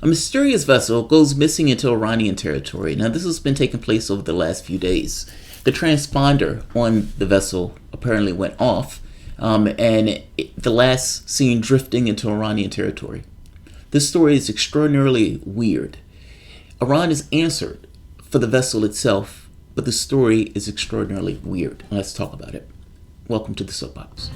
A mysterious vessel goes missing into Iranian territory. Now, this has been taking place over the last few days. The transponder on the vessel apparently went off, the last seen drifting into Iranian territory. This story is extraordinarily weird. Iran has answered for the vessel itself, but the story is extraordinarily weird. Let's talk about it. Welcome to the Soapbox.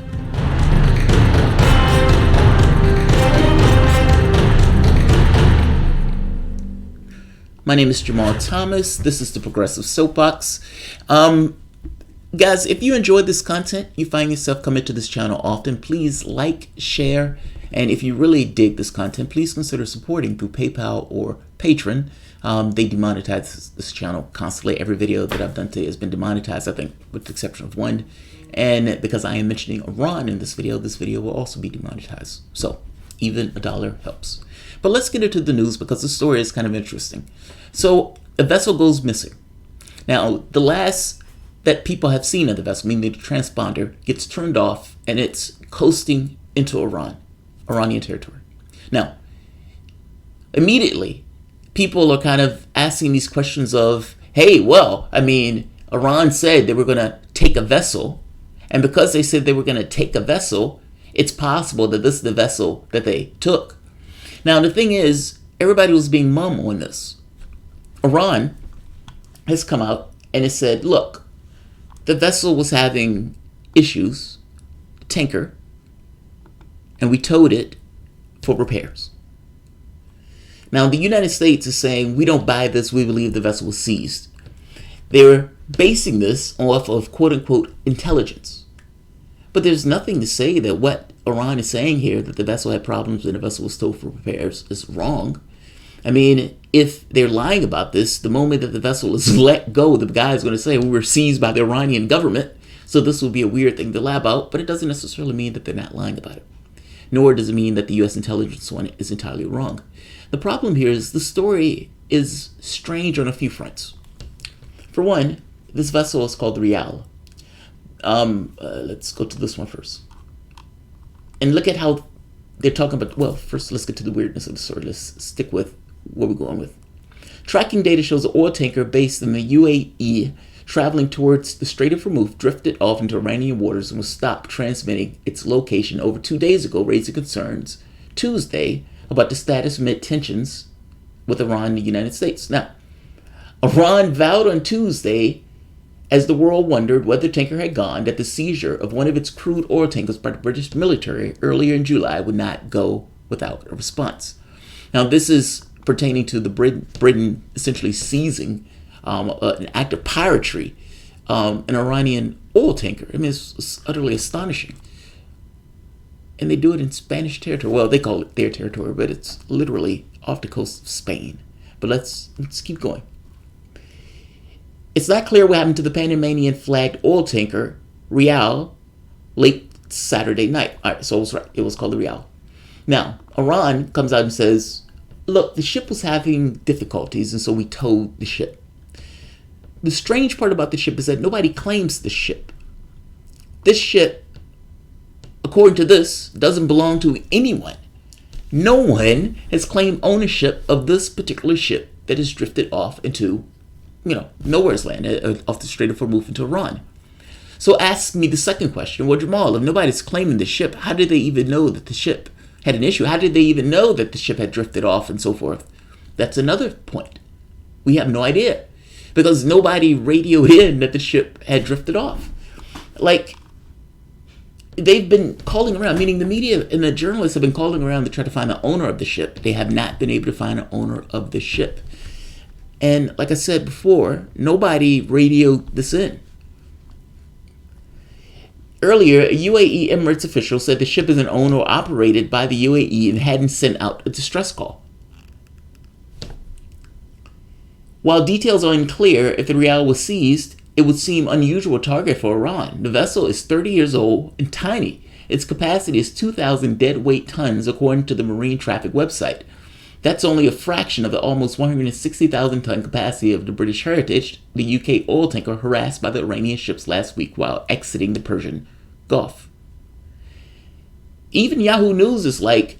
My name is Jamarl Thomas. This is the Progressive Soapbox. Guys, if you enjoy this content, you find yourself coming to this channel often, please like, share, and if you really dig this content, please consider supporting through PayPal or Patreon. They demonetize this channel constantly. Every video that I've done today has been demonetized, I think, with the exception of one. And because I am mentioning Iran in this video will also be demonetized. So even $1 helps. But let's get into the news because the story is kind of interesting. So a vessel goes missing. Now, the last that people have seen of the vessel, meaning the transponder, gets turned off and it's coasting into Iranian territory. Now, immediately, people are kind of asking these questions of, hey, well, I mean, Iran said they were going to take a vessel, and because they said they were going to take a vessel, it's possible that this is the vessel that they took. Now, the thing is, everybody was being mum on this. Iran has come out and has said, look, the vessel was having issues, tanker, and we towed it for repairs. Now, the United States is saying, we don't buy this, we believe the vessel was seized. They're basing this off of quote-unquote intelligence. But there's nothing to say that what Iran is saying here, that the vessel had problems and the vessel was towed for repairs, is wrong. I mean, if they're lying about this, the moment that the vessel is let go, the guy is going to say, we were seized by the Iranian government. So this would be a weird thing to lie about, but it doesn't necessarily mean that they're not lying about it. Nor does it mean that the U.S. intelligence on it is entirely wrong. The problem here is the story is strange on a few fronts. For one, this vessel is called the Rial. Let's go to this one first. And look at how they're talking about, well, first let's get to the weirdness of the story. Let's stick with what we're going with. Tracking data shows an oil tanker based in the UAE traveling towards the Strait of Hormuz drifted off into Iranian waters and was stopped transmitting its location over 2 days ago, raising concerns Tuesday about the status amid tensions with Iran and the United States. Now, Iran vowed on Tuesday, as the world wondered whether the tanker had gone, that the seizure of one of its crude oil tankers by the British military earlier in July would not go without a response. Now, this is pertaining to the Britain essentially seizing an act of piracy, an Iranian oil tanker. I mean, it's utterly astonishing. And they do it in Spanish territory. Well, they call it their territory, but it's literally off the coast of Spain. But let's keep going. It's not clear what happened to the Panamanian flagged oil tanker Rial late Saturday night. All right, so I was right. It was called the Rial. Now, Iran comes out and says, look, the ship was having difficulties, and so we towed the ship. The strange part about the ship is that nobody claims the ship. This ship, according to this, doesn't belong to anyone. No one has claimed ownership of this particular ship that has drifted off into, nowhere's land, off the Strait of Hormuz into Iran. So ask me the second question. Well, Jamal, if nobody's claiming the ship, how did they even know that the ship had an issue? How did they even know that the ship had drifted off and so forth? That's another point. We have no idea because nobody radioed in that the ship had drifted off. Like, they've been calling around, meaning the media and the journalists have been calling around to try to find the owner of the ship. They have not been able to find an owner of the ship. And like I said before, nobody radioed this in. Earlier, a UAE Emirates official said the ship is owned or operated by the UAE and hadn't sent out a distress call. While details are unclear if the Rial was seized, it would seem unusual target for Iran. The vessel is 30 years old and tiny. Its capacity is 2,000 deadweight tons, according to the Marine Traffic website. That's only a fraction of the almost 160,000 ton capacity of the British Heritage, the UK oil tanker harassed by the Iranian ships last week while exiting the Persian Gulf. Even Yahoo News is like,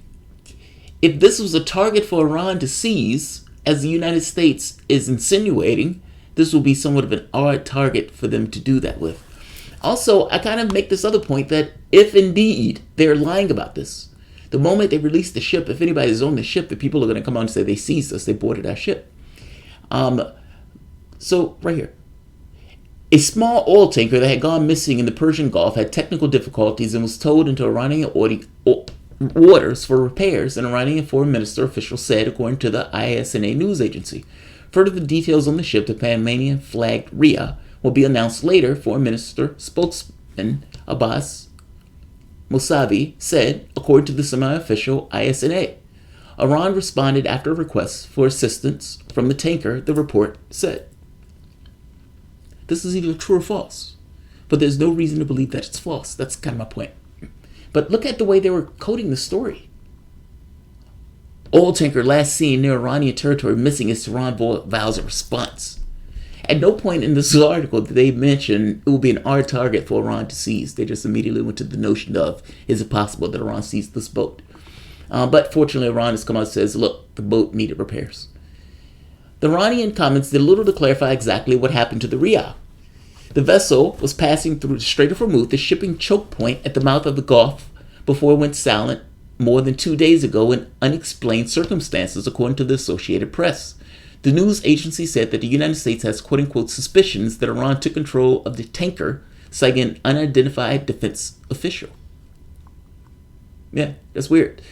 if this was a target for Iran to seize, as the United States is insinuating, this will be somewhat of an odd target for them to do that with. Also, I kind of make this other point that if indeed they're lying about this, the moment they release the ship, if anybody's on the ship, the people are going to come out and say they seized us, they boarded our ship. So right here, a small oil tanker that had gone missing in the Persian Gulf had technical difficulties and was towed into Iranian waters for repairs, an Iranian foreign minister official said, according to the ISNA news agency. Further, the details on the ship, the Panamanian-flagged Rhea, will be announced later. Foreign Minister spokesman Abbas Mousavi said, according to the semi-official ISNA. Iran responded after a request for assistance from the tanker, the report said. This is either true or false, but there's no reason to believe that it's false. That's kind of my point. But look at the way they were coding the story. Oil tanker last seen near Iranian territory missing as Tehran vows a response. At no point in this article did they mention it will be an odd target for Iran to seize. They just immediately went to the notion of, is it possible that Iran seized this boat? But fortunately, Iran has come out and says, look, the boat needed repairs. The Iranian comments did little to clarify exactly what happened to the Rhea. The vessel was passing through the Strait of Hormuz, the shipping choke point at the mouth of the Gulf, before it went silent more than 2 days ago in unexplained circumstances, according to the Associated Press. The news agency said that the United States has quote-unquote suspicions that Iran took control of the tanker, citing an unidentified defense official. Yeah, that's weird.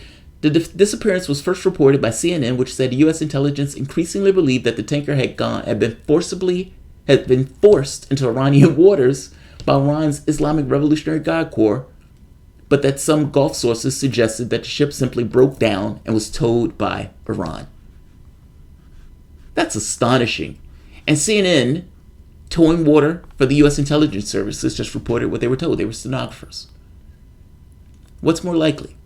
The disappearance was first reported by CNN, which said U.S. intelligence increasingly believed that the tanker had been forced into Iranian waters by Iran's Islamic Revolutionary Guard Corps, but that some Gulf sources suggested that the ship simply broke down and was towed by Iran. That's astonishing. And CNN, towing water for the U.S. intelligence services, just reported what they were told. They were stenographers. What's more likely?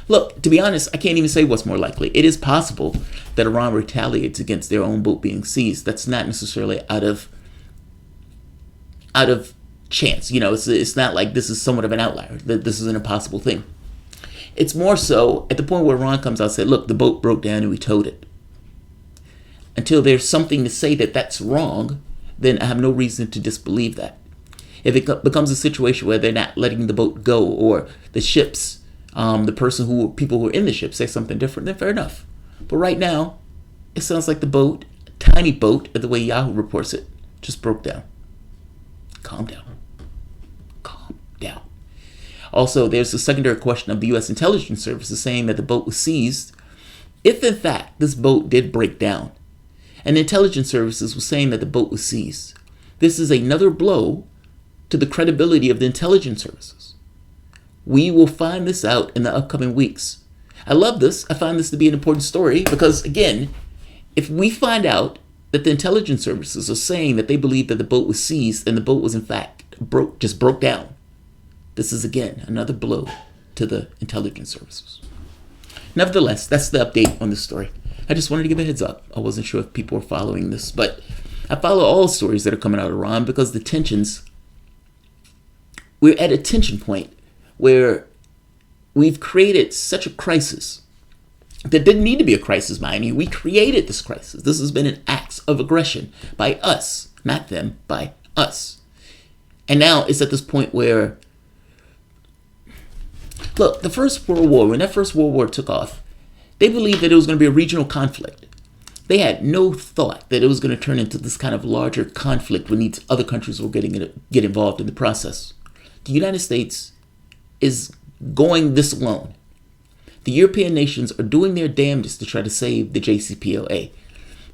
Look, to be honest, I can't even say what's more likely. It is possible that Iran retaliates against their own boat being seized. That's not necessarily out of chance. You know, it's not like this is somewhat of an outlier. This is an impossible thing. It's more so at the point where Iran comes out and said, look, the boat broke down and we towed it. Until there's something to say that that's wrong, then I have no reason to disbelieve that. If it becomes a situation where they're not letting the boat go, or the ships, people who are in the ship say something different, then fair enough. But right now, it sounds like the boat, a tiny boat, the way Yahoo reports it, just broke down. Calm down. Calm down. Also, there's a secondary question of the U.S. intelligence services saying that the boat was seized. If in fact this boat did break down, and the intelligence services was saying that the boat was seized, this is another blow to the credibility of the intelligence services. We will find this out in the upcoming weeks. I love this. I find this to be an important story because, again, if we find out that the intelligence services are saying that they believe that the boat was seized and the boat was in fact broke down, this is again another blow to the intelligence services. Nevertheless, that's the update on this story. I just wanted to give a heads up. I wasn't sure if people were following this, but I follow all stories that are coming out of Iran because the tensions, we're at a tension point where we've created such a crisis that didn't need to be a crisis, mind you. We created this crisis. This has been an act of aggression by us, not them, by us. And now it's at this point where, look, the First World War, when that First World War took off, they believed that it was going to be a regional conflict. They had no thought that it was going to turn into this kind of larger conflict when these other countries were get involved in the process. The United States is going this alone. The European nations are doing their damnedest to try to save the JCPOA.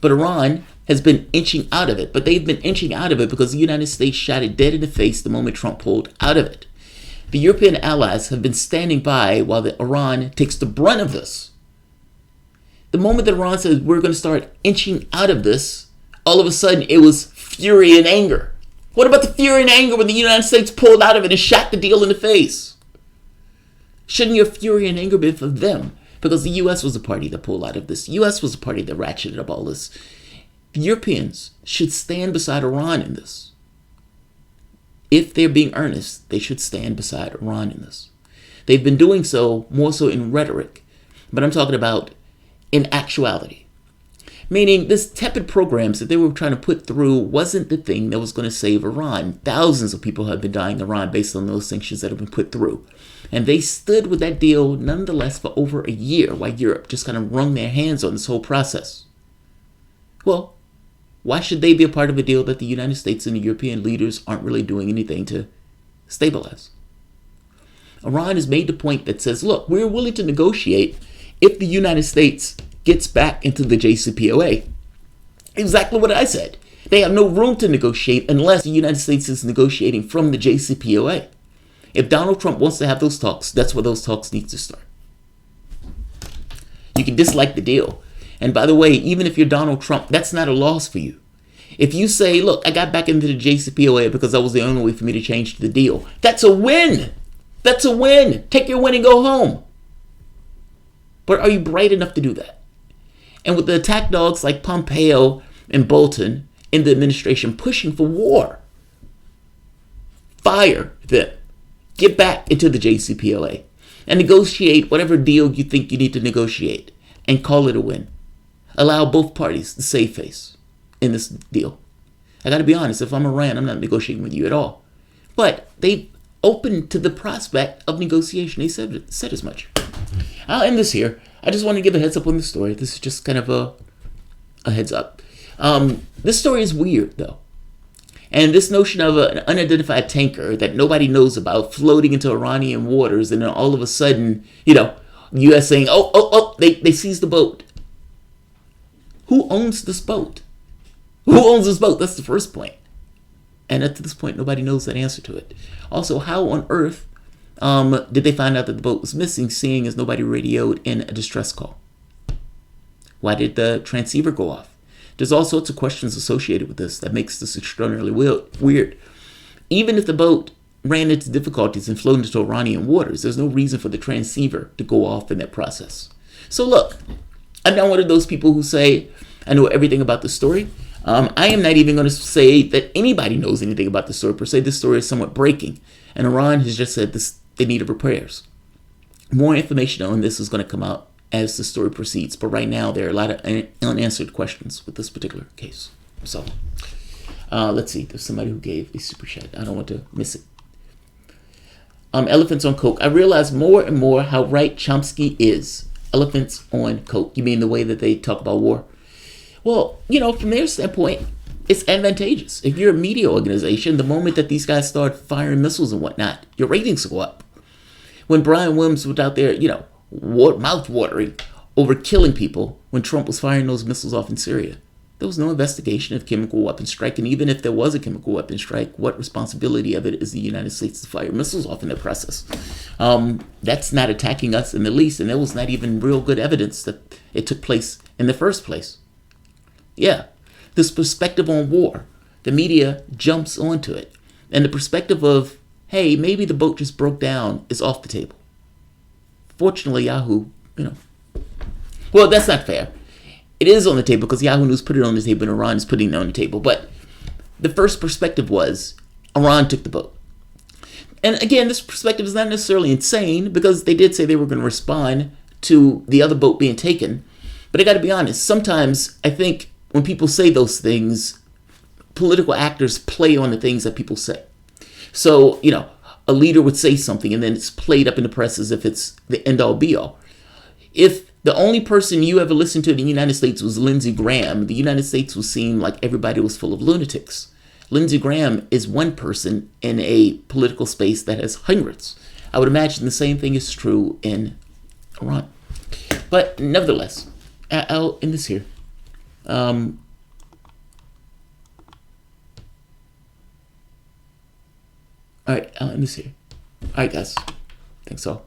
But Iran has been inching out of it. But they've been inching out of it because the United States shot it dead in the face the moment Trump pulled out of it. The European allies have been standing by while Iran takes the brunt of this. The moment that Iran says we're going to start inching out of this, all of a sudden it was fury and anger. What about the fury and anger when the United States pulled out of it and shot the deal in the face? Shouldn't your fury and anger be for them? Because the U.S. was the party that pulled out of this. The U.S. was the party that ratcheted up all this. The Europeans should stand beside Iran in this. If they're being earnest, they should stand beside Iran in this. They've been doing so more so in rhetoric. but I'm talking about in actuality. Meaning this tepid programs that they were trying to put through wasn't the thing that was going to save Iran. Thousands of people have been dying in Iran based on those sanctions that have been put through. And they stood with that deal nonetheless for over a year while Europe just kind of wrung their hands on this whole process. Well, why should they be a part of a deal that the United States and the European leaders aren't really doing anything to stabilize? Iran has made the point that says, look, we're willing to negotiate if the United States gets back into the JCPOA. Exactly what I said. They have no room to negotiate unless the United States is negotiating from the JCPOA. If Donald Trump wants to have those talks, that's where those talks need to start. You can dislike the deal. And by the way, even if you're Donald Trump, that's not a loss for you. If you say, look, I got back into the JCPOA because that was the only way for me to change the deal, that's a win. That's a win. Take your win and go home. But are you bright enough to do that? And with the attack dogs like Pompeo and Bolton in the administration pushing for war, fire them. Get back into the JCPOA and negotiate whatever deal you think you need to negotiate and call it a win. Allow both parties to save face in this deal. I got to be honest, if I'm Iran, I'm not negotiating with you at all. But they opened to the prospect of negotiation. They said as much. I'll end this here. I just want to give a heads up on the story. This is just kind of a heads up. This story is weird, though. And this notion of an unidentified tanker that nobody knows about floating into Iranian waters, and then all of a sudden, the U.S. saying, they seized the boat. Who owns this boat? Who owns this boat? That's the first point. And up to this point, nobody knows that answer to it. Also, how on earth did they find out that the boat was missing, seeing as nobody radioed in a distress call? Why did the transceiver go off? There's all sorts of questions associated with this that makes this extraordinarily weird. Even if the boat ran into difficulties and flowed into Iranian waters, there's no reason for the transceiver to go off in that process. So look, I'm not one of those people who say, I know everything about the story. I am not even going to say that anybody knows anything about the story per se. This story is somewhat breaking. And Iran has just said they need repairs. More information on this is going to come out as the story proceeds. But right now, there are a lot of unanswered questions with this particular case. So, let's see. There's somebody who gave a super chat. I don't want to miss it. Elephants on Coke. I realize more and more how right Chomsky is. Elephants on Coke. You mean the way that they talk about war? Well, from their standpoint, it's advantageous. If you're a media organization, the moment that these guys start firing missiles and whatnot, your ratings will go up. When Brian Williams was out there, mouth-watering over killing people when Trump was firing those missiles off in Syria, there was no investigation of chemical weapon strike. And even if there was a chemical weapon strike, what responsibility of it is the United States to fire missiles off in that process? That's not attacking us in the least. And there was not even real good evidence that it took place in the first place. Yeah, this perspective on war, the media jumps onto it. And the perspective of, hey, maybe the boat just broke down is off the table. Fortunately, Yahoo, well, that's not fair. It is on the table because Yahoo News put it on the table and Iran is putting it on the table. But the first perspective was Iran took the boat. And again, this perspective is not necessarily insane because they did say they were going to respond to the other boat being taken. But I got to be honest, sometimes I think when people say those things, political actors play on the things that people say. So, a leader would say something and then it's played up in the press as if it's the end all be all. If the only person you ever listened to in the United States was Lindsey Graham, the United States would seem like everybody was full of lunatics. Lindsey Graham is one person in a political space that has hundreds. I would imagine the same thing is true in Iran. But nevertheless, I'll end this here. All right, I'll end this here. All right, guys. Thanks all.